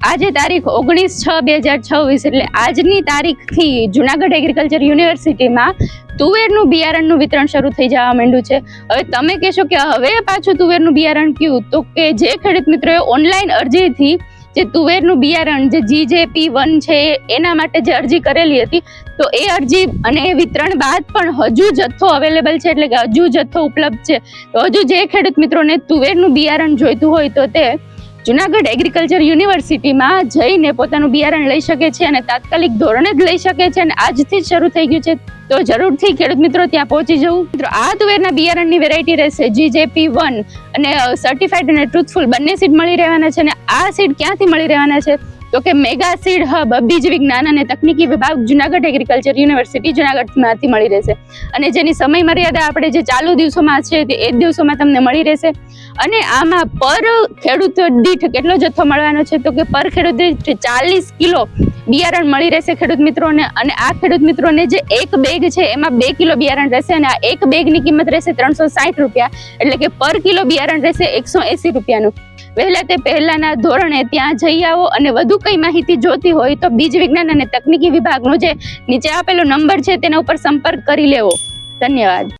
આજે તારીખ 19/6/2026 એટલે આજની તારીખથી જુનાગઢ એગ્રીકલ્ચર યુનિવર્સિટીમાં તુવેરનું બિયારણનું વિતરણ શરૂ થઈ જવા માંડ્યું છે. હવે તમે કહેશો કે હવે પાછું તુવેરનું બિયારણ કયું, તો કે જે ખેડૂત મિત્રોએ ઓનલાઈન અરજીથી જે તુવેરનું બિયારણ જે GJP1 છે એના માટે જે અરજી કરેલી હતી, તો એ અરજી અને એ વિતરણ બાદ પણ હજુ જથ્થો અવેલેબલ છે, એટલે કે હજુ જથ્થો ઉપલબ્ધ છે. તો હજુ જે ખેડૂત મિત્રોને તુવેરનું બિયારણ જોઈતું હોય તો તે જુનાગઢ એગ્રીકલ્ચર યુનિવર્સિટીમાં જઈને પોતાનું બિયારણ લઈ શકે છે અને તાત્કાલિક ધોરણે જ લઈ શકે છે અને આજથી જ શરૂ થઈ ગયું છે. તો જરૂરથી ખેડૂત મિત્રો ત્યાં પહોંચી જવું. મિત્રો આ તુવેરના બિયારણની વેરાયટી રહેશે GJP1 અને સર્ટિફાઈડ અને ટ્રુથફુલ બંને સીડ મળી રહેવાના છે. અને આ સીડ ક્યાંથી મળી રહેવાના છે, તો કે મેગા સીડ હબ બીજ વિજ્ઞાન અને તકનીકી વિભાગ જુનાગઢ એગ્રીકલ્ચર યુનિવર્સિટી જુનાગઢમાંથી મળી રહેશે. અને જેની સમય મર્યાદા આપણે જે ચાલુ દિવસોમાં છે તે એ જ દિવસોમાં તમને મળી રહેશે. અને આમાં પર ખેડૂત દીઠ કેટલો જથ્થો મળવાનો છે, તો કે પર ખેડૂત દીઠ 40 કિલો બિયારણ મળી રહેશે ખેડૂત મિત્રોને. અને આ ખેડૂત મિત્રોને જે એક બેગ છે એમાં 2 કિલો બિયારણ રહેશે અને આ એક બેગની કિંમત રહેશે 360 રૂપિયા, એટલે કે પર કિલો બિયારણ રહેશે 180 રૂપિયાનું. વહેલા તે પહેલાના ધોરણે ત્યાં જઈ આવો અને વધુ કઈ માહિતી જોતી હોય તો બીજ વિજ્ઞાન અને તકનીકી વિભાગનો જે નીચે આપેલો નંબર છે તેના ઉપર સંપર્ક કરી લેવો. ધન્યવાદ.